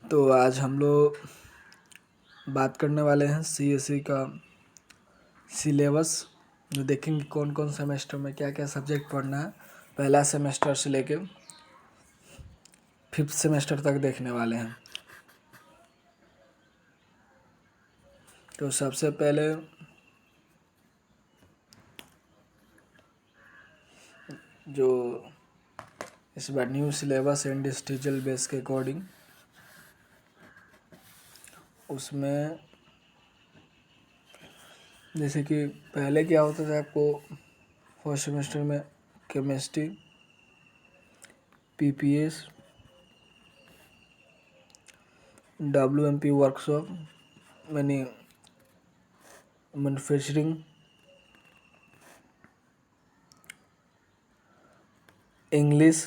तो आज हम लोग बात करने वाले हैं सीएसई का सिलेबस, जो देखेंगे कौन कौन सेमेस्टर में क्या क्या सब्जेक्ट पढ़ना है। पहला सेमेस्टर से लेके 5th सेमेस्टर तक देखने वाले हैं। तो सबसे पहले जो इस बार new syllabus and digital base के अकॉर्डिंग, उसमें जैसे कि पहले क्या होता था आपको फर्स्ट सेमेस्टर में केमिस्ट्री, पीपीएस, डब्ल्यूएमपी वर्कशॉप यानी मैन्युफैक्चरिंग, इंग्लिश,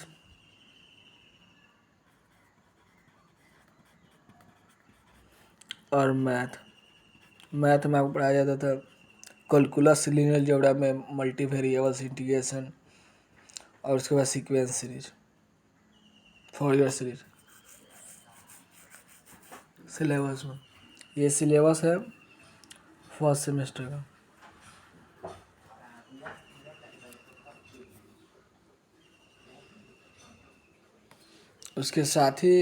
और मैथ में आपको पढ़ाया जाता था कैलकुलस, लीनियर अलजेब्रा में मल्टीवेरिएबल्स इंटीग्रेशन, और उसके बाद सीक्वेंस सीरीज, फॉरियर सीरीज सिलेबस में। ये सिलेबस है फर्स्ट सेमेस्टर का। उसके साथ ही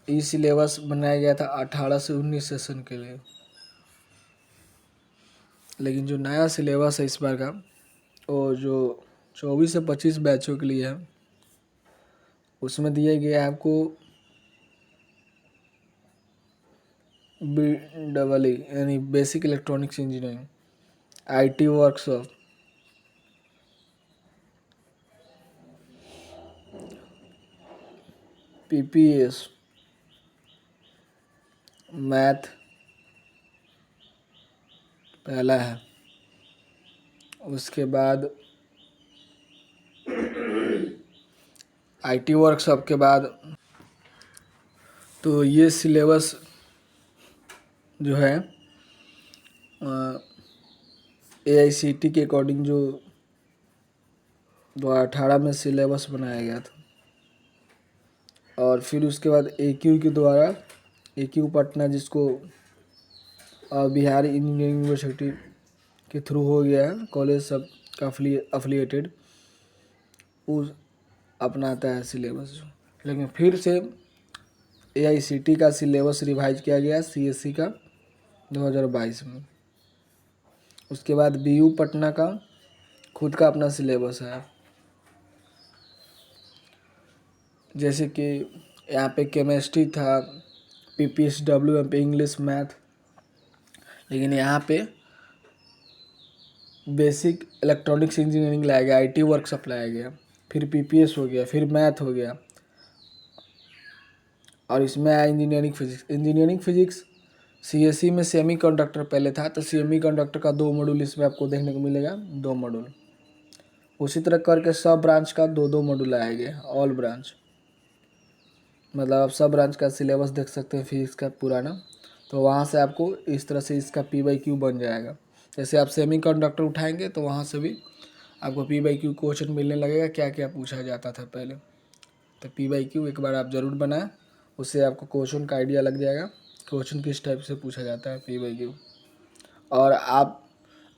ये सिलेबस बनाया गया था 18 से 19 सेशन के लिए। लेकिन जो नया सिलेबस है इस बार का, वो जो 24 से 25 बैचों के लिए है, उसमें दिया गया है आपको BEE यानी basic electronics engineering, IT workshop, PPS, math पहला है। उसके बाद IT वर्कशॉप के बाद तो ये सिलेबस जो है AICT के अकॉर्डिंग जो 2018 में सिलेबस बनाया गया था। और फिर उसके बाद AQ के द्वारा, AQ पटना, जिसको बिहार इंजीनियरिंग यूनिवर्सिटी के थ्रू हो गया है, कॉलेज सब का अफिलिएटेड, उस अपनाता है सिलेबस। लेकिन फिर से AICT का सिलेबस रिवाइज किया गया CSE का 2022 में। उसके बाद BU पटना का खुद का अपना सिलेबस है। जैसे कि यहाँ पे केमिस्ट्री था, PPSW, यहाँ पे इंग्लिश, मैथ, लेकिन यहाँ पे बेसिक इलेक्ट्रॉनिक्स इंजीनियरिंग लाया गया, IT वर्कशॉप लाया गया, फिर PPS हो गया, फिर मैथ हो गया, और इसमें आया engineering physics. Engineering physics CSE में सेमी कंडक्टर पहले था, तो सेमी कंडक्टर का 2 मॉड्यूल इसमें आपको देखने को मिलेगा, 2 मॉड्यूल। उसी तरह करके सब ब्रांच का 2-2 मॉड्यूल लाया गया, ऑल ब्रांच। मतलब आप सब ब्रांच का सिलेबस देख सकते हैं फिजिक्स का पुराना। तो वहाँ से आपको इस तरह से इसका P/Q बन जाएगा। जैसे आप सेमी कंडक्टर उठाएंगे तो वहाँ से भी आपको P/Q क्वेश्चन मिलने लगेगा, क्या क्या पूछा जाता था पहले। तो P/Q एक बार आप ज़रूर बनाएं, उससे आपको क्वेश्चन का आइडिया लग जाएगा, क्वेश्चन किस टाइप से पूछा जाता है P/Q। और आप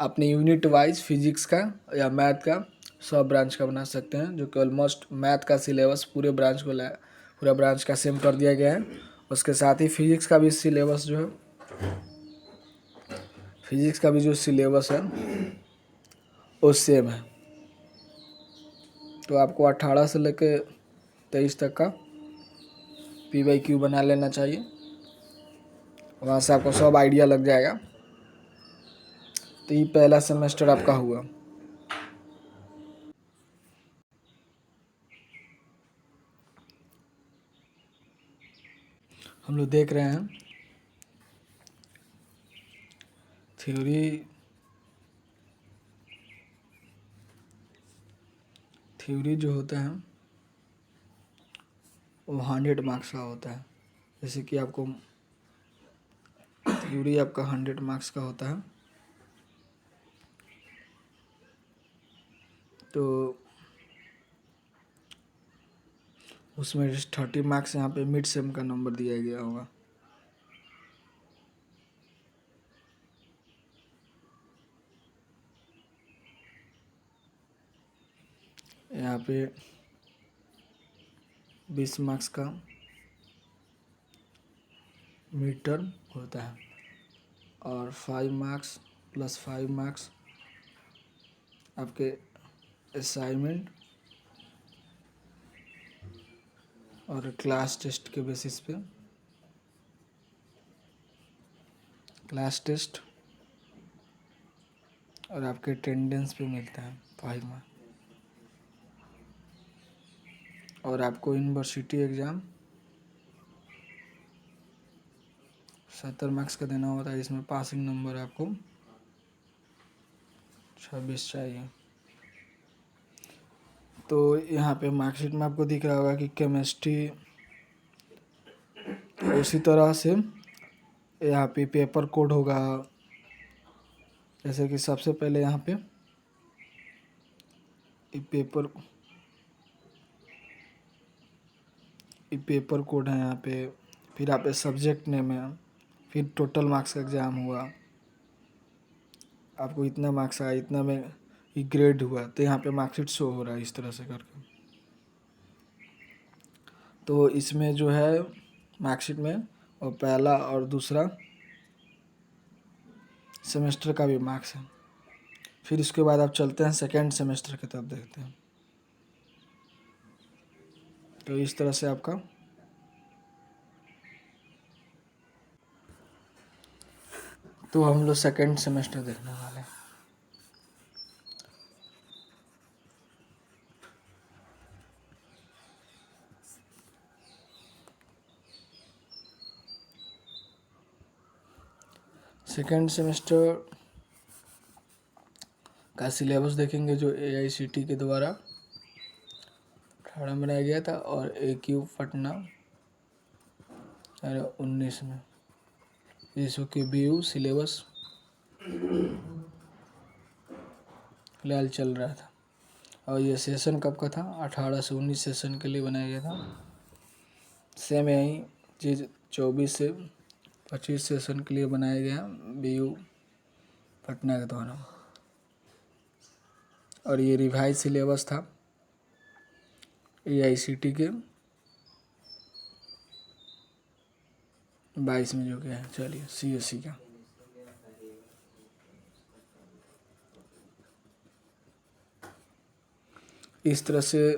अपने यूनिट वाइज फिजिक्स का या मैथ का सब ब्रांच का बना सकते हैं, जो कि ऑलमोस्ट मैथ का सिलेबस पूरा ब्रांच का सेम कर दिया गया है। उसके साथ ही फिजिक्स का भी सिलेबस जो है, फिजिक्स का भी जो सिलेबस है वो सेम है। तो आपको 18 से लेकर 23 तक का P/Q बना लेना चाहिए, वहाँ से आपको सब आइडिया लग जाएगा। तो ये पहला सेमेस्टर आपका हुआ। हम लोग देख रहे हैं थ्योरी जो होता है वो 100 मार्क्स का होता है। जैसे कि आपको थ्योरी आपका 100 मार्क्स का होता है। तो उसमें 30 मार्क्स यहाँ पे मिड सेम का नंबर दिया गया होगा। यहाँ पे 20 मार्क्स का मिड टर्म होता है और 5 मार्क्स प्लस 5 मार्क्स आपके असाइनमेंट और क्लास टेस्ट के बेसिस पे क्लास टेस्ट और आपके अटेंडेंस पे मिलता है 5 मार्क्स। और आपको यूनिवर्सिटी एग्ज़ाम 70 मार्क्स का देना होता है, इसमें पासिंग नंबर आपको 26 चाहिए। तो यहाँ पे मार्कशीट में आपको दिख रहा होगा कि केमिस्ट्री, उसी तरह से यहाँ पे पेपर कोड होगा। जैसे कि सबसे पहले यहाँ पे पेपर कोड है यहाँ पे, फिर यहाँ पे सब्जेक्ट नेम है, फिर टोटल मार्क्स का एग्ज़ाम हुआ, आपको इतना मार्क्स आया, इतना में ये ग्रेड हुआ, तो यहाँ पे मार्कशीट शो हो रहा है इस तरह से करके। तो इसमें जो है मार्कशीट में और पहला और दूसरा सेमेस्टर का भी मार्क्स है। फिर इसके बाद आप चलते हैं सेकेंड सेमेस्टर की तरफ, देखते हैं। तो इस तरह से आपका तो हम लोग सेकेंड सेमेस्टर देखने वाले हैं। सेकेंड सेमेस्टर का सिलेबस देखेंगे जो AICTE के द्वारा 18 में बनाया गया था और AQ पटना 19 में, जिसको कि BU सिलेबस फिलहाल चल रहा था। और ये सेशन कब का था? 18 से 19 सेशन के लिए बनाया गया था। सेम यही चीज़ 24 से 25 सेशन के लिए बनाया गया BU पटना के द्वारा। और ये रिवाइज सिलेबस था AICTE के 22 में जो गया है। चलिए CSE का इस तरह से।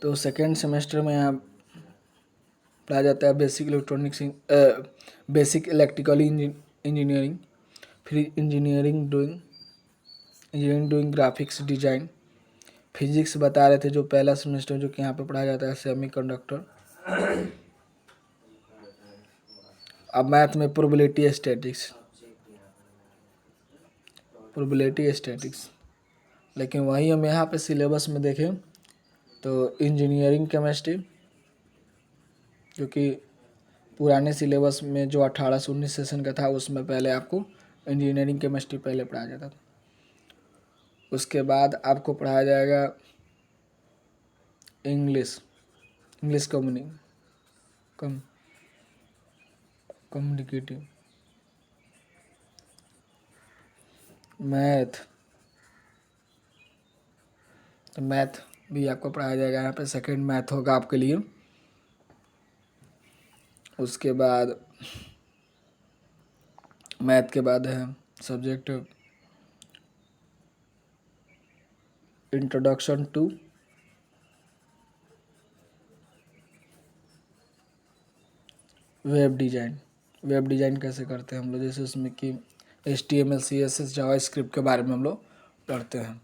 तो सेकेंड सेमेस्टर में यहाँ पढ़ाया जाता है बेसिक इलेक्ट्रिकल इंजीनियरिंग, फिर engineering doing graphics design. Physics बता रहे थे जो पहला सेमेस्टर जो कि यहाँ पे पढ़ाया जाता है सेमीकंडक्टर। अब मैथ में प्रोबेबिलिटी स्टैटिक्स। लेकिन वहीं हम यहाँ पे सिलेबस में देखें तो इंजीनियरिंग केमिस्ट्री, जो कि पुराने सिलेबस में जो 18 से 19 सेशन का था उसमें पहले आपको इंजीनियरिंग केमिस्ट्री पहले पढ़ाया जाता था। उसके बाद आपको पढ़ाया जाएगा इंग्लिश कम्युनिकेटिव, मैथ भी आपको पढ़ाया जाएगा। यहाँ पे सेकेंड मैथ होगा आपके लिए। उसके बाद मैथ के बाद है subject introduction to web design कैसे करते हैं हम लोग, जैसे उसमें कि HTML CSS जावास्क्रिप्ट के बारे में हम लोग पढ़ते हैं।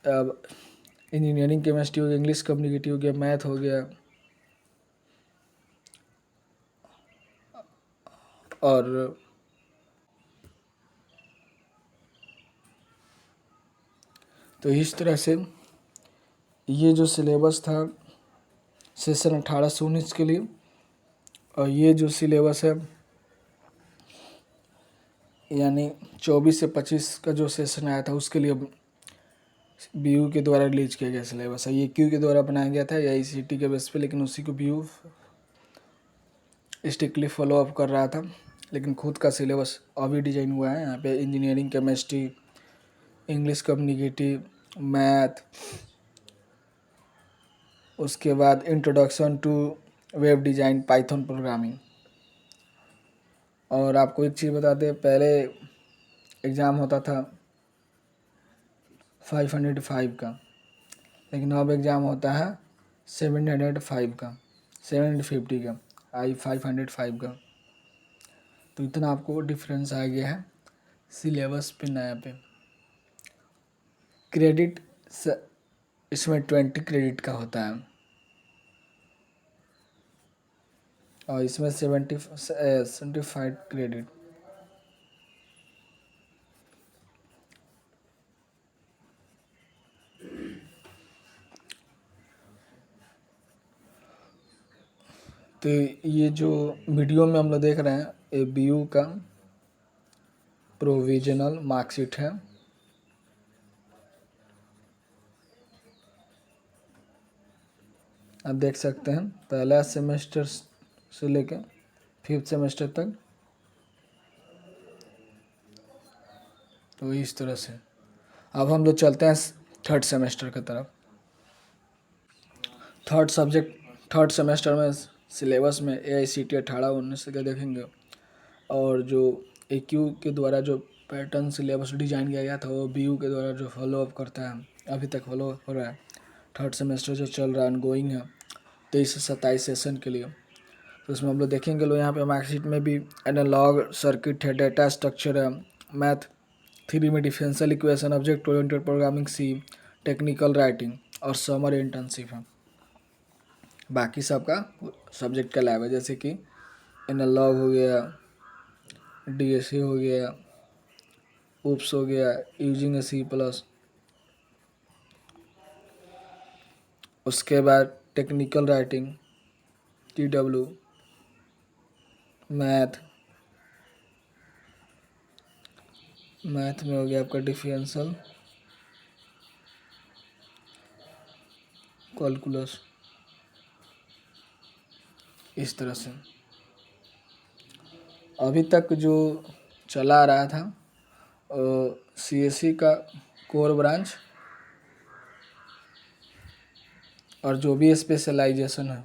अब इंजीनियरिंग केमिस्ट्री हो गया, इंग्लिश कम्युनिकेटिव हो गया, मैथ हो गया, और तो इस तरह से ये जो सिलेबस था सेशन 18 से 19 के लिए, और ये जो सिलेबस है यानी 24 से 25 का जो सेशन आया था उसके लिए BU के द्वारा रिलीज किया गया सिलेबस है। ये क्यू के द्वारा बनाया गया था या ICT के बेस पे, लेकिन उसी को BU स्ट्रिक्टली फॉलो अप कर रहा था। लेकिन खुद का सिलेबस अभी डिजाइन हुआ है। यहाँ पे engineering, chemistry, English communicative, math, उसके बाद introduction to web design, Python programming. और आपको एक चीज़ बता दें, पहले एग्ज़ाम होता था 505 का, लेकिन अब एग्ज़ाम होता है 705 का, 750 का, 505 का। तो इतना आपको डिफरेंस आ गया है सिलेबस पे नया पे। क्रेडिट इसमें 20 क्रेडिट का होता है और इसमें 75 क्रेडिट। तो ये जो वीडियो में हम लोग देख रहे हैं, ये BU का प्रोविजनल मार्कशीट है। आप देख सकते हैं पहला सेमेस्टर से लेकर 5th सेमेस्टर तक। तो इस तरह से अब हम लोग चलते हैं 3rd सेमेस्टर की तरफ। थर्ड सेमेस्टर में सिलेबस में AICTE 18-19 का देखेंगे, और जो AQ के द्वारा जो पैटर्न सिलेबस डिजाइन किया गया था वो BU के द्वारा जो फॉलो अप करता है, अभी तक फॉलो हो रहा है। 3rd सेमेस्टर जो चल रहा है, ऑनगोइंग है 23 से 27 सेशन के लिए। तो उसमें हम लोग देखेंगे, लो यहाँ पे मार्कशीट में भी एनालॉग सर्किट है, डेटा स्ट्रक्चर है, मैथ 3 में differential equation, object oriented programming C, technical writing और समर इंटर्नशिप है। बाकी सबका सब्जेक्ट का लैब है, जैसे कि एनालॉग हो गया, DSA हो गया, UPS हो गया, यूजिंग C+। उसके बाद टेक्निकल राइटिंग TW, मैथ में हो गया आपका डिफरेंशियल कैलकुलस। इस तरह से अभी तक जो चला आ रहा था CSE का कोर ब्रांच और जो भी स्पेशलाइजेशन है,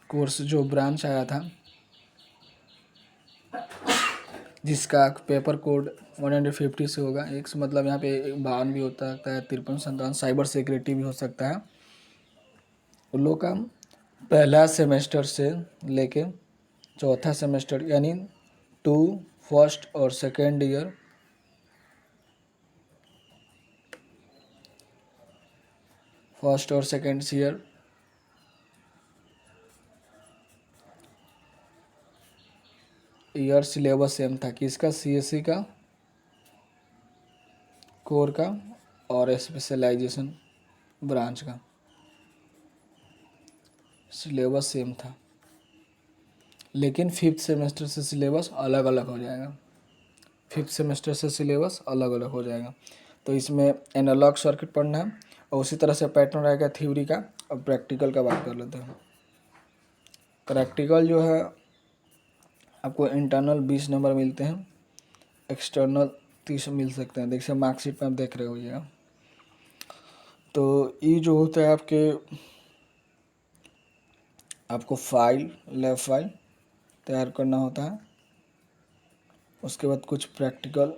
कोर्स जो ब्रांच आया था जिसका पेपर कोड 150 से होगा, एक से मतलब यहाँ पे 52 भी होता है, 53-57 साइबर सिक्योरिटी भी हो सकता है। उन लोग का पहला सेमेस्टर से लेके 4था सेमेस्टर यानी 2 फर्स्ट और सेकेंड ईयर, फर्स्ट और सेकेंड ईयर सिलेबस सेम था कि इसका CSE का कोर का और स्पेशलाइजेशन ब्रांच का सिलेबस सेम था। लेकिन 5th सेमेस्टर से सिलेबस अलग अलग हो जाएगा, 5th सेमेस्टर से सिलेबस अलग अलग हो जाएगा। तो इसमें एनालॉग सर्किट पढ़ना है और उसी तरह से पैटर्न रहेगा थ्योरी का। अब प्रैक्टिकल का बात कर लेते हैं। प्रैक्टिकल जो है आपको इंटरनल 20 नंबर मिलते हैं, एक्सटर्नल 30 मिल सकते हैं। देखिए मार्कशीट में आप देख रहे होइएगा। तो ये जो होता है आपको लैब फाइल तैयार करना होता है। उसके बाद कुछ प्रैक्टिकल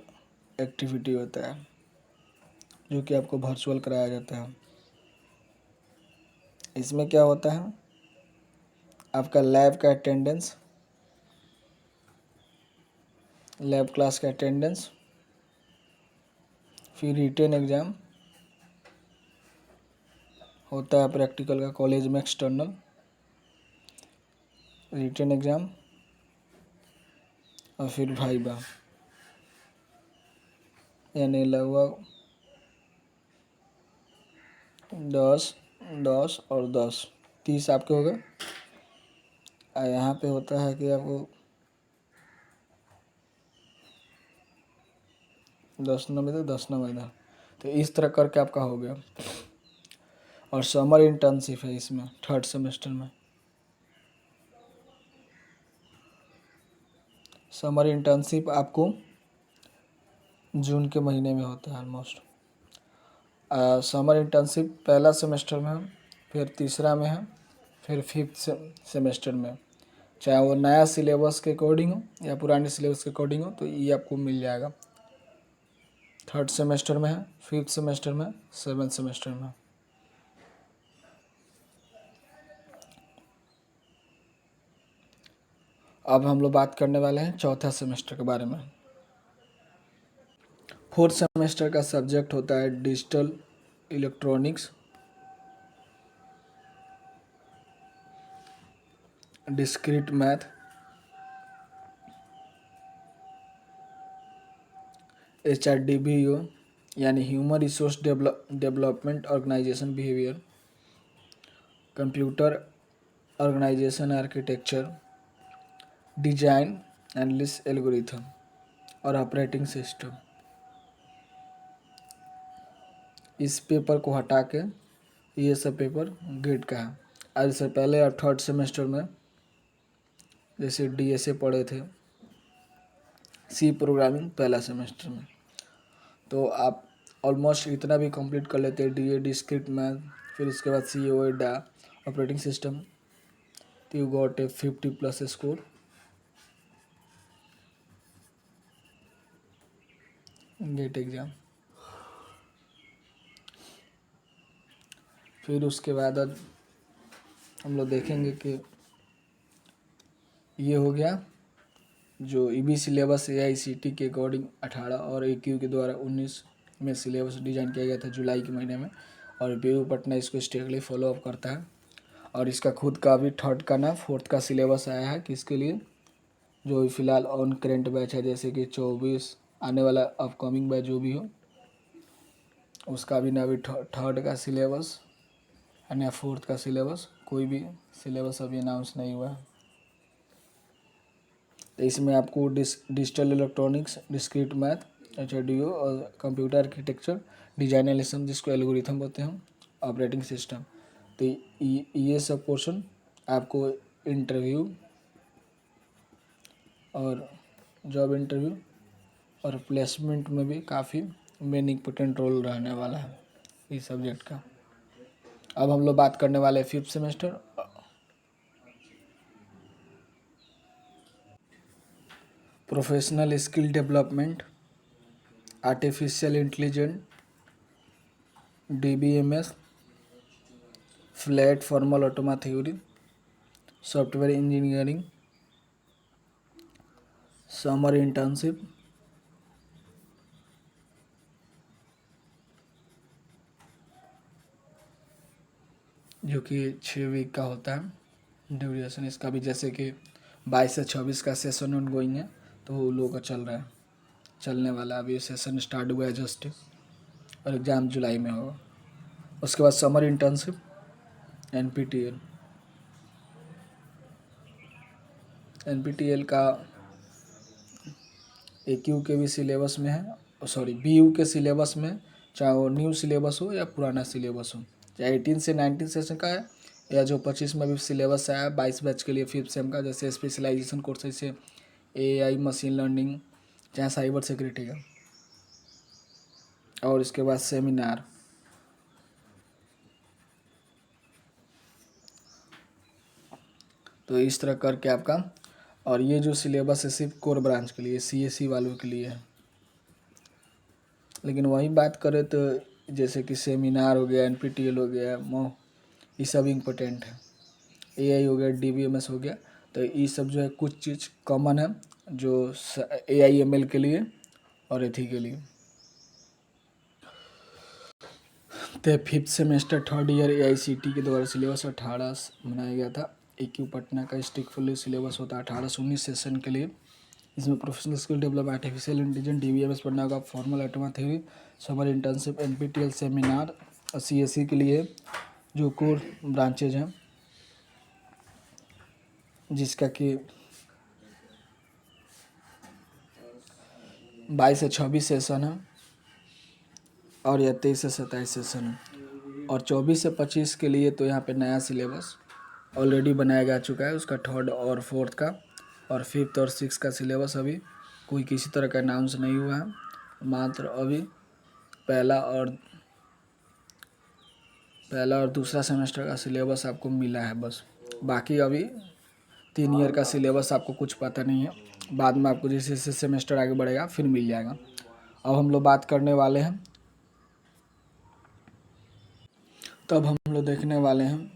एक्टिविटी होता है जो कि आपको वर्चुअल कराया जाता है। इसमें क्या होता है, आपका लैब का अटेंडेंस, लैब क्लास का अटेंडेंस, फिर रिटेन एग्ज़ाम होता है प्रैक्टिकल का कॉलेज में, एक्सटर्नल रिटेन एग्ज़ाम और फिर वाइवा, यानी लगभग 10 10 और 10 30 आपके हो गए। यहाँ पे होता है कि आपको 10 नंबर इधर 10 नंबर इधर, तो इस तरह करके आपका हो गया। और समर इंटर्नशिप है इसमें 3rd सेमेस्टर में। समर इंटर्नशिप आपको जून के महीने में होता है ऑलमोस्ट। समर इंटर्नशिप पहला सेमेस्टर में है, फिर तीसरा में है, फिर 5th सेमेस्टर में। चाहे वो नया सिलेबस के अकॉर्डिंग हो या पुराने सिलेबस के अकॉर्डिंग हो, तो ये आपको मिल जाएगा। 3rd सेमेस्टर में है, 5th सेमेस्टर में, 7th सेमेस्टर में। अब हम लोग बात करने वाले हैं 4था सेमेस्टर के बारे में। 4th सेमेस्टर का सब्जेक्ट होता है digital electronics, discrete math, HRDBO यानी human resource development organisation behaviour, computer organisation architecture, design analysis algorithm और ऑपरेटिंग सिस्टम। इस पेपर को हटा के ये सब पेपर गेट का है। आज से पहले आप 3rd सेमेस्टर में जैसे DSA पढ़े थे, C प्रोग्रामिंग पहला सेमेस्टर में, तो आप ऑलमोस्ट इतना भी कंप्लीट कर लेते हैं, DA डिस्क्रीट मैथ, फिर उसके बाद COA ऑपरेटिंग सिस्टम, तो you got a 50+ score GATE exam. फिर उसके बाद अब हम लोग देखेंगे कि ये हो गया जो EB सिलेबस AICT के अकॉर्डिंग 18 और AQ के द्वारा 19 में सिलेबस डिज़ाइन किया गया था जुलाई के महीने में, और BU पटना इसको स्ट्रिक्टली फॉलोअप करता है। और इसका खुद का भी 3rd का ना 4th का सिलेबस आया है किसके लिए, जो फिलहाल ऑन करेंट बैच है, जैसे कि 24 आने वाला अपकमिंग बैच जो भी हो, उसका भी ना अभी 3rd का सिलेबस या 4th का सिलेबस, कोई भी सिलेबस अभी अनाउंस नहीं हुआ है। तो इसमें आपको digital electronics, discrete math, HRDO और कंप्यूटर आर्किटेक्चर, डिजाइन एनालिसिस जिसको एल्गोरिथम बोलते हैं, ऑपरेटिंग सिस्टम, तो ये सब पोर्शन आपको इंटरव्यू और जॉब इंटरव्यू और प्लेसमेंट में भी काफ़ी मेन इम्पोर्टेंट रोल रहने वाला है इस सब्जेक्ट का। अब हम लोग बात करने वाले हैं 5th semester. Professional skill development, artificial intelligence, DBMS, flat formal automata theory, software engineering, summer internship, जो कि 6 वीक का होता है ड्यूरेशन इसका भी, जैसे कि 22 से 26 का सेशन ऑन गोइंग है, तो वो लोगों का चल रहा है, चलने वाला अभी सेशन स्टार्ट हुआ है जस्ट, और एग्ज़ाम जुलाई में होगा। उसके बाद समर इंटर्नशिप, NPTEL का AQ के भी सिलेबस में है, सॉरी BU के सिलेबस में, चाहे वो न्यू सिलेबस हो या पुराना सिलेबस हो, चाहे 18 से 19 सेशन का है या जो 25 में भी सिलेबस आया 22 बैच के लिए 5th सेम का, जैसे स्पेशलाइजेशन कोर्स जैसे AI मशीन लर्निंग, चाहे साइबर सिक्योरिटी का, और इसके बाद सेमिनार। तो इस तरह करके आपका, और ये जो सिलेबस है सिर्फ कोर ब्रांच के लिए, CSE वालों के लिए है। लेकिन वही बात करें तो जैसे कि सेमिनार हो गया, NPTEL हो गया, ये सब इम्पोर्टेंट है, AI हो गया, DBMS हो गया, तो ये सब जो है कुछ चीज़ कॉमन है जो AIML के लिए और एथी के लिए। तो 5th semester 3rd year AICT के द्वारा सिलेबस 18 बनाया गया था। AQ पटना का स्ट्रिक्टली सिलेबस होता है 18 से 19 सेशन के लिए। इसमें professional skill develop, artificial intelligence, DBMS पढ़ना होगा, formal automata theory, summer internship, NPTEL seminar और CSE के लिए जो कोर ब्रांचेज हैं जिसका कि 22 से 26 सेशन है और यह 23 से 27 सेशन है। और 24 से 25 के लिए तो यहाँ पे नया सिलेबस ऑलरेडी बनाया जा चुका है, उसका 3rd और 4th का, और 5th और 6th का सिलेबस अभी कोई किसी तरह का अनाउंस नहीं हुआ है। मात्र अभी पहला और दूसरा सेमेस्टर का सिलेबस आपको मिला है बस। बाकी अभी 3 ईयर का सिलेबस आपको कुछ पता नहीं है, बाद में आपको जैसे जैसे सेमेस्टर आगे बढ़ेगा फिर मिल जाएगा। अब हम लोग बात करने वाले हैं, तब हम लोग देखने वाले हैं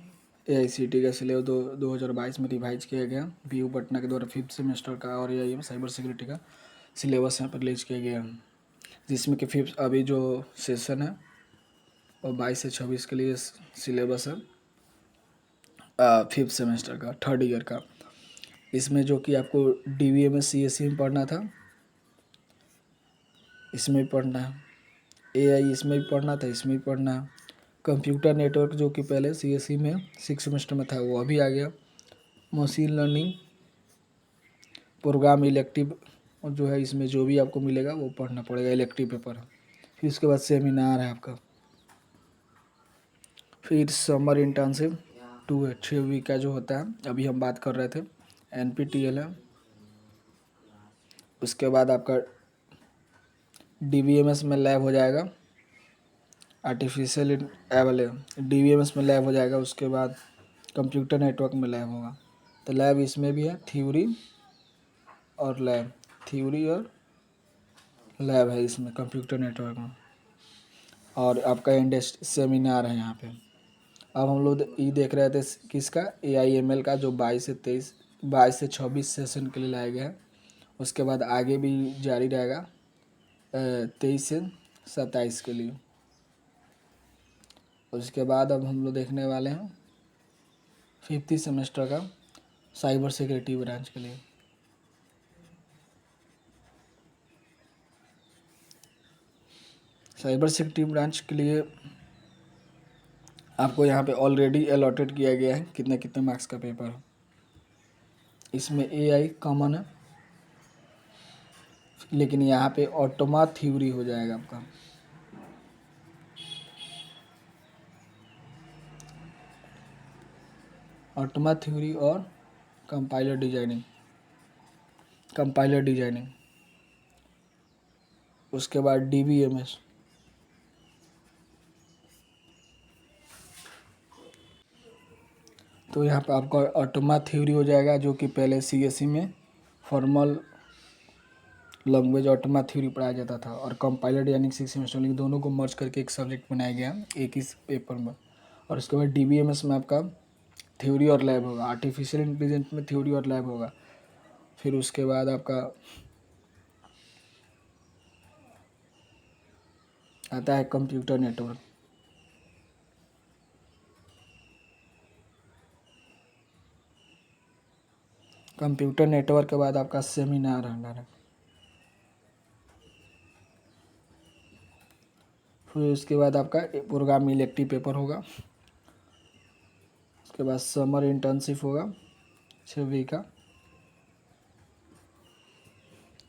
AICTE का सिलेबस 2022 में रिवाइज किया गया BU पटना के द्वारा 5th सेमेस्टर का, और AIM साइबर सिक्योरिटी का सिलेबस यहाँ पर रिलीज किया गया है, जिसमें कि 5th अभी जो सेशन है और 22 से 26 के लिए सिलेबस है 5th सेमेस्टर का 3rd ईयर का। इसमें जो कि आपको DBMS CSE में पढ़ना था, इसमें भी पढ़ना है, AI इसमें भी पढ़ना था, इसमें भी पढ़ना है। कंप्यूटर नेटवर्क जो कि पहले CSE में 6th सेमेस्टर में था वो अभी आ गया। मशीन लर्निंग प्रोग्राम इलेक्टिव और जो है इसमें जो भी आपको मिलेगा वो पढ़ना पड़ेगा, इलेक्टिव पेपर है। फिर उसके बाद सेमिनार है आपका, फिर समर इंटर्नशिप 6 वीक का जो होता है, अभी हम बात कर रहे थे NPTEL है। उसके बाद आपका DBMS में लैब हो जाएगा, आर्टिफिशियल DBMS में लैब हो जाएगा। उसके बाद कंप्यूटर नेटवर्क में लैब होगा। तो लैब इसमें भी है, थ्योरी और लैब, थ्योरी और लैब है इसमें कंप्यूटर नेटवर्क में। और आपका इंडस्ट्री सेमिनार है यहाँ पे। अब हम लोग ये देख रहे थे किसका, AIML का, जो 22 से 26 सेशन के लिए लाया गया है। उसके बाद आगे भी जारी रहेगा 23 से 27 के लिए। उसके बाद अब हम लोग देखने वाले हैं 5th सेमेस्टर का साइबर सिक्योरिटी ब्रांच के लिए। साइबर सिक्योरिटी ब्रांच के लिए आपको यहाँ पे ऑलरेडी अलॉटेड किया गया है कितने कितने मार्क्स का पेपर है। इसमें AI कॉमन है, लेकिन यहाँ पे ऑटोमा थ्योरी हो जाएगा आपका। ऑटोमा थ्योरी और कंपाइलर डिजाइनिंग। उसके बाद DBMS, तो यहाँ पे आपका ऑटोमा थ्योरी हो जाएगा, जो कि पहले CSE में फॉर्मल लैंग्वेज ऑटोमा थ्योरी पढ़ाया जाता था, और कंपाइलर डिजाइनिंग 6 सेमेस्टर, लेकिन दोनों को मर्ज करके एक सब्जेक्ट बनाया गया एक ही पेपर में। और उसके बाद DBMS में आपका थ्योरी और लैब होगा, आर्टिफिशियल इंटेलिजेंस में थ्योरी और लैब होगा। फिर उसके बाद आपका आता है कंप्यूटर नेटवर्क। कंप्यूटर नेटवर्क के बाद आपका सेमिनार है डायरेक्ट। फिर उसके बाद आपका प्रोग्राम इलेक्टिव पेपर होगा। उसके बाद समर इंटर्नशिप होगा 6 वीक का,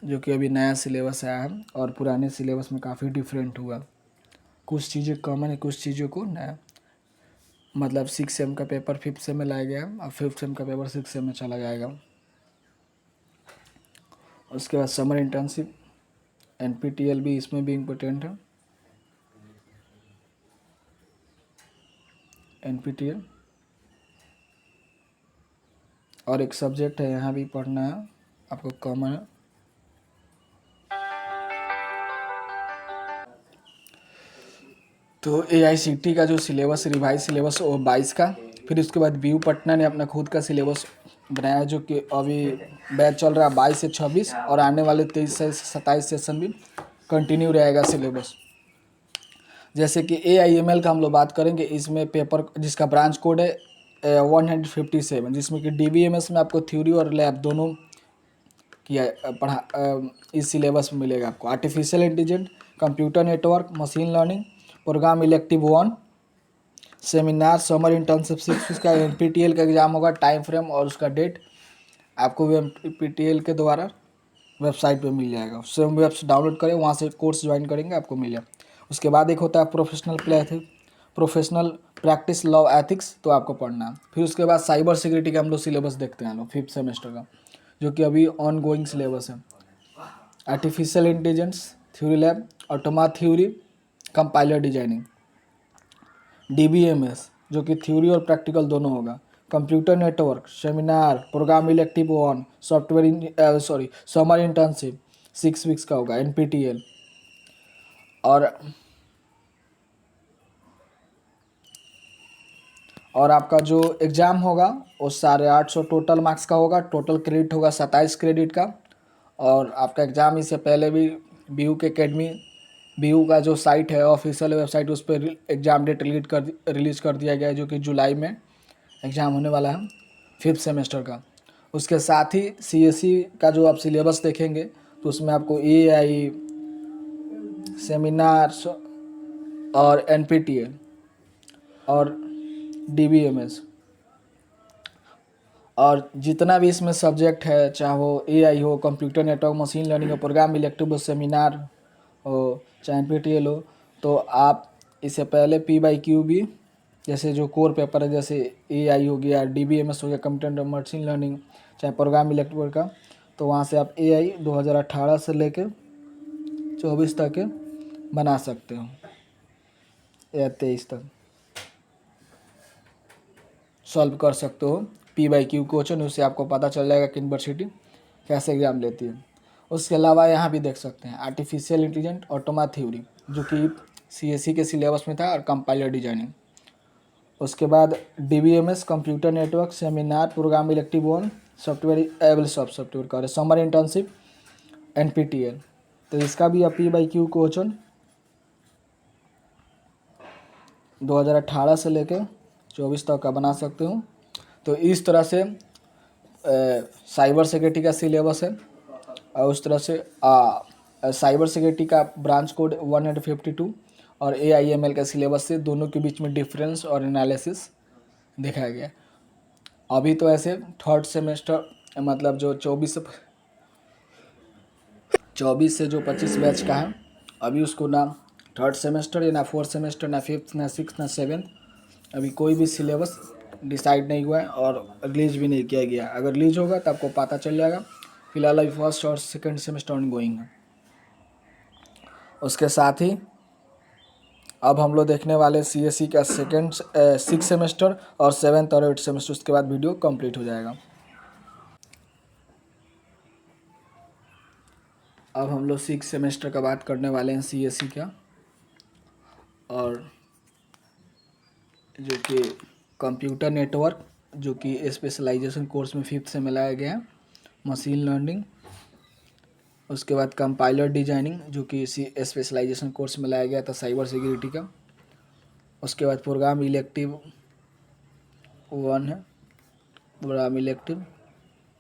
जो कि अभी नया सिलेबस आया है, और पुराने सिलेबस में काफ़ी डिफरेंट हुआ। कुछ चीज़ें कॉमन है, कुछ चीज़ों को नया, मतलब 6 सेम का पेपर 5th सेम में लाया गया, और 5th सेम का पेपर 6th सेम में चला जाएगा। उसके बाद समर इंटर्नशिप NPTEL भी इसमें भी इम्पोर्टेंट है। NPTEL और एक सब्जेक्ट है यहाँ भी पढ़ना है आपको, कॉमन है। तो AICTE का जो सिलेबस रिवाइज सिलेबस वो 22 का। फिर उसके बाद BU पटना ने अपना खुद का सिलेबस बनाया, जो कि अभी बैच चल रहा है 22 से 26, और आने वाले 23 से 27 सेशन भी कंटिन्यू रहेगा सिलेबस। जैसे कि AIML का हम लोग बात करेंगे, इसमें पेपर जिसका ब्रांच कोड है 157, जिसमें कि DBMS में आपको थ्योरी और लैब दोनों इस सिलेबस में मिलेगा आपको। Artificial intelligence, computer network, machine learning, programme elective 1, seminar, summer internship 6, उसका NPTEL का एग्ज़ाम होगा, टाइम फ्रेम और उसका डेट आपको भी NPTEL के द्वारा वेबसाइट पे मिल जाएगा। स्वयं वेब्स डाउनलोड करें, वहाँ से कोर्स ज्वाइन करेंगे, आपको मिल जाए। उसके बाद एक होता है प्रोफेशनल प्रैक्टिस लॉ एथिक्स, तो आपको पढ़ना है। फिर उसके बाद साइबर सिक्योरिटी का हम लोग सिलेबस देखते हैं लोग 5th सेमेस्टर का, जो कि अभी ऑन गोइंग सिलेबस है। Artificial intelligence theory lab, automata theory, compiler designing, DBMS जो कि थ्योरी और प्रैक्टिकल दोनों होगा, computer network, seminar, programme elective 1, summer internship 6 weeks का होगा, NPTEL। और आपका जो एग्ज़ाम होगा वो 850 टोटल मार्क्स का होगा, टोटल क्रेडिट होगा 27 क्रेडिट का। और आपका एग्ज़ाम इससे पहले भी BU के अकेडमी, BU का जो साइट है ऑफिशियल वेबसाइट, उस पर एग्ज़ाम डेट रिलीज़ कर दिया गया है, जो कि जुलाई में एग्ज़ाम होने वाला है 5th सेमेस्टर का। उसके साथ ही CSE का जो आप सिलेबस देखेंगे तो उसमें आपको AI, सेमिनार और NPTEL और DBMS और जितना भी इसमें सब्जेक्ट है, चाहे वो AI हो, कंप्यूटर नेटवर्क, मशीन लर्निंग हो, प्रोग्राम इलेक्टिव हो, सेमिनार हो, चाहे NPTEL हो, तो आप इससे पहले P/Q भी, जैसे जो कोर पेपर है, जैसे AI हो गया, DBMS हो गया, कंप्यूटर मशीन लर्निंग, चाहे प्रोग्राम इलेक्टिव का, तो वहाँ से आप AI 2018 से लेके 24 तक के बना सकते हो या 23 तक सॉल्व कर सकते हो। P/Q क्वेश्चन, उससे आपको पता चल जाएगा कि यूनिवर्सिटी कैसे एग्ज़ाम लेती है। उसके अलावा यहाँ भी देख सकते हैं आर्टिफिशियल इंटेलिजेंट, ऑटोमा थ्योरी, जो कि CSE के सिलेबस में था, और कंपाइलर डिजाइनिंग। उसके बाद DBMS, computer network, seminar, programme elective 1, software का, समर इंटर्नशिप, NPTEL। तो इसका भी आप P/Q क्वेश्चन 2018 से लेकर 24 तक का बना सकते हो। तो इस तरह से साइबर सिक्योरिटी का सिलेबस है, और उस तरह से साइबर सिक्योरिटी का ब्रांच कोड 152 और AIML का सिलेबस से दोनों के बीच में डिफरेंस और एनालिसिस दिखाया गया। अभी तो ऐसे 3rd सेमेस्टर, मतलब जो 24 से जो 25 बैच का है, अभी उसको ना 3rd सेमेस्टर या ना 4th सेमेस्टर, ना 5th, ना 6th, ना 7th, अभी कोई भी सिलेबस डिसाइड नहीं हुआ है और रिलीज भी नहीं किया गया। अगर रिलीज होगा तो आपको पता चल जाएगा। फिलहाल अभी 1st और 2nd सेमेस्टर ऑन गोइंग है। उसके साथ ही अब हम लोग देखने वाले CSE का 6th सेमेस्टर और 7th और 8th सेमेस्टर। उसके बाद वीडियो कंप्लीट हो जाएगा। अब हम लोग 6th सेमेस्टर का बात करने वाले हैं CSE का, और जो कि कंप्यूटर नेटवर्क, जो कि स्पेशलाइजेशन कोर्स में 5th से मिलाया गया है, मशीन लर्निंग। उसके बाद कंपाइलर डिजाइनिंग, जो कि इसी स्पेशलाइजेशन कोर्स में लाया गया था साइबर सिक्योरिटी का। उसके बाद प्रोग्राम इलेक्टिव 1 है, प्रोग्राम इलेक्टिव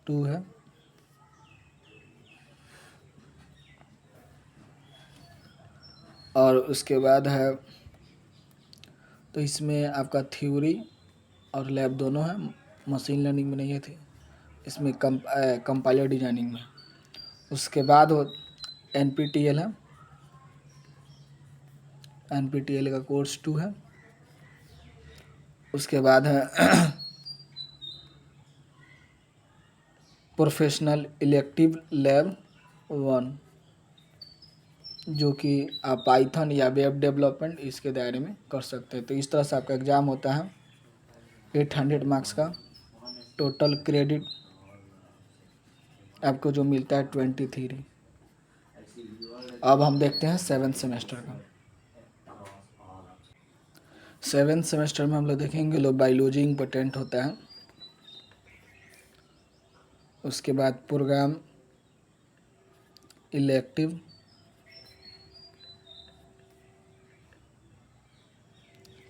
2 है, और उसके बाद है, तो इसमें आपका थ्योरी और लैब दोनों है। मशीन लर्निंग में नहीं है थी, इसमें कंपाइलर डिजाइनिंग में। उसके बाद हो NPTEL है, NPTEL का कोर्स 2 है। उसके बाद है प्रोफेशनल इलेक्टिव लैब 1, जो कि आप पाइथन या वेब डेवलपमेंट इसके दायरे में कर सकते हैं। तो इस तरह से आपका एग्ज़ाम होता है 800 मार्क्स का। टोटल क्रेडिट आपको जो मिलता है 23। अब हम देखते हैं 7th सेमेस्टर का। 7th सेमेस्टर में हम लोग देखेंगे बायोलॉजी इम्पोर्टेंट होता है। उसके बाद प्रोग्राम इलेक्टिव,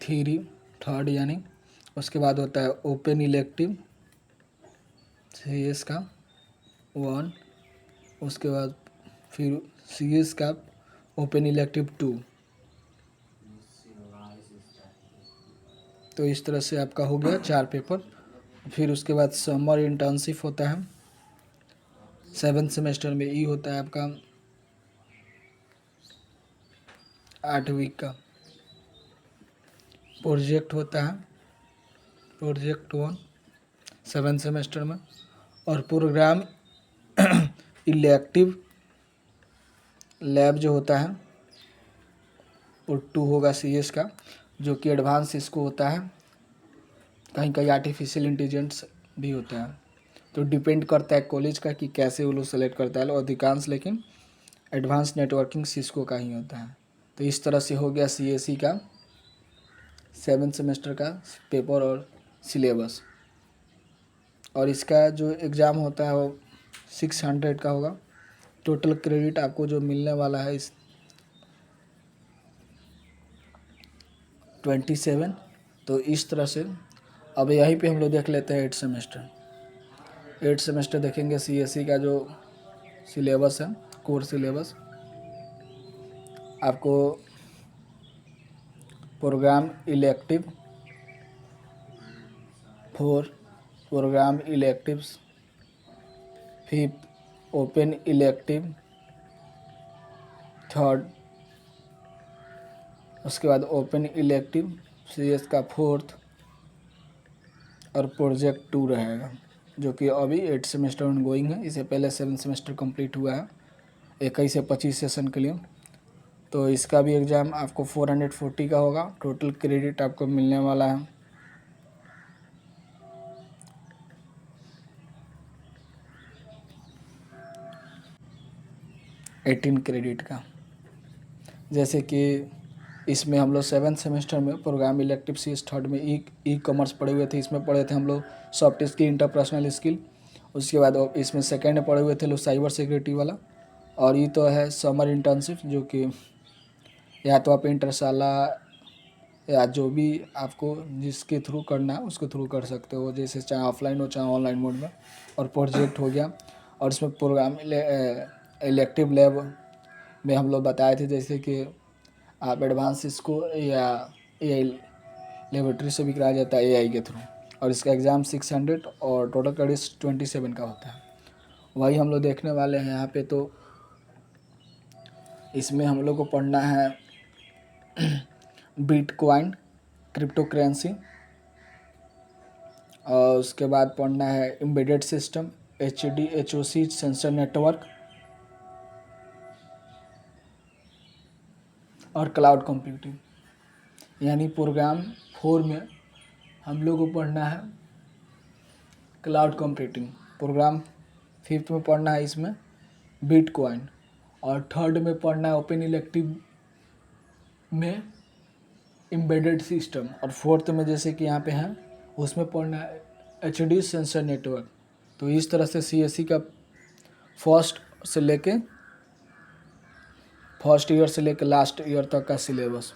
थ्योरी 3rd यानी। उसके बाद होता है ओपन इलेक्टिव CS का 1। उसके बाद फिर CS का ओपन इलेक्टिव 2। तो इस तरह से आपका हो गया 4 पेपर। फिर उसके बाद समर इंटर्नशिप होता है, 7th सेमेस्टर में ई होता है आपका 8 वीक का। प्रोजेक्ट होता है प्रोजेक्ट 1 7th सेमेस्टर में। और प्रोग्राम इलेक्टिव लैब जो होता है वो 2 होगा CS का, जो कि एडवांस इसको होता है। कहीं कहीं आर्टिफिशियल इंटेलिजेंस भी होता है, तो डिपेंड करता है कॉलेज का कि कैसे वो लोग सेलेक्ट करता है। अधिकांश लेकिन एडवांस नेटवर्किंग सिस्को का ही होता है। तो इस तरह से हो गया CSE का 7th सेमेस्टर का पेपर और सिलेबस। और इसका जो एग्ज़ाम होता है वो 600 का होगा। टोटल क्रेडिट आपको जो मिलने वाला है इस 27। तो इस तरह से अब यहीं पे हम लोग देख लेते हैं 8 सेमेस्टर देखेंगे CSE का जो सिलेबस है, कोर सिलेबस। आपको programme elective 4, programme electives 5, open elective 3, उसके बाद ओपन इलेक्टिव CS का 4th और प्रोजेक्ट 2 रहेगा, जो कि अभी 8 सेमेस्टर ऑनगोइंग है। इससे पहले 7 सेमेस्टर कंप्लीट हुआ है 21 से 25 सेशन के लिए। तो इसका भी एग्ज़ाम आपको 440 का होगा। टोटल क्रेडिट आपको मिलने वाला है 18 क्रेडिट का। जैसे कि इसमें हम लोग 7th सेमेस्टर में प्रोग्राम इलेक्टिव CS 3rd में ई कॉमर्स पढ़े हुए थे। इसमें पढ़े थे हम लोग सॉफ्ट स्किल, इंटरपर्सनल स्किल। उसके बाद इसमें सेकेंड में पढ़े हुए थे लोग साइबर सिक्योरिटी वाला। और ये तो है समर इंटर्नशिप, जो कि या तो आप इंटरशाला या जो भी आपको जिसके थ्रू करना है उसके थ्रू कर सकते हो, जैसे चाहे ऑफलाइन हो चाहे ऑनलाइन मोड में। और प्रोजेक्ट हो गया। और इसमें प्रोग्राम इलेक्टिव लैब में हम लोग बताए थे, जैसे कि आप एडवांस इसको या AI लेबोरेटरी से भी कराया जाता है AI के थ्रू। और इसका एग्ज़ाम 600 और टोटल क्रेडिट 27 का होता है। वही हम लोग देखने वाले हैं यहाँ पे। तो इसमें हम लोग को पढ़ना है बिटकॉइन क्रिप्टो करेंसी, और उसके बाद पढ़ना है embedded system HDHOC sensor network और क्लाउड कंप्यूटिंग। यानी प्रोग्राम 4 में हम लोग को पढ़ना है क्लाउड कंप्यूटिंग। प्रोग्राम 5th में पढ़ना है इसमें बिटकॉइन, और 3rd में पढ़ना है ओपन इलेक्टिव में एम्बेडेड सिस्टम, और 4th में जैसे कि यहाँ पे हैं उसमें पढ़ना है HD सेंसर नेटवर्क। तो इस तरह से CSE का फर्स्ट ईयर से लेके लास्ट ईयर तक का सिलेबस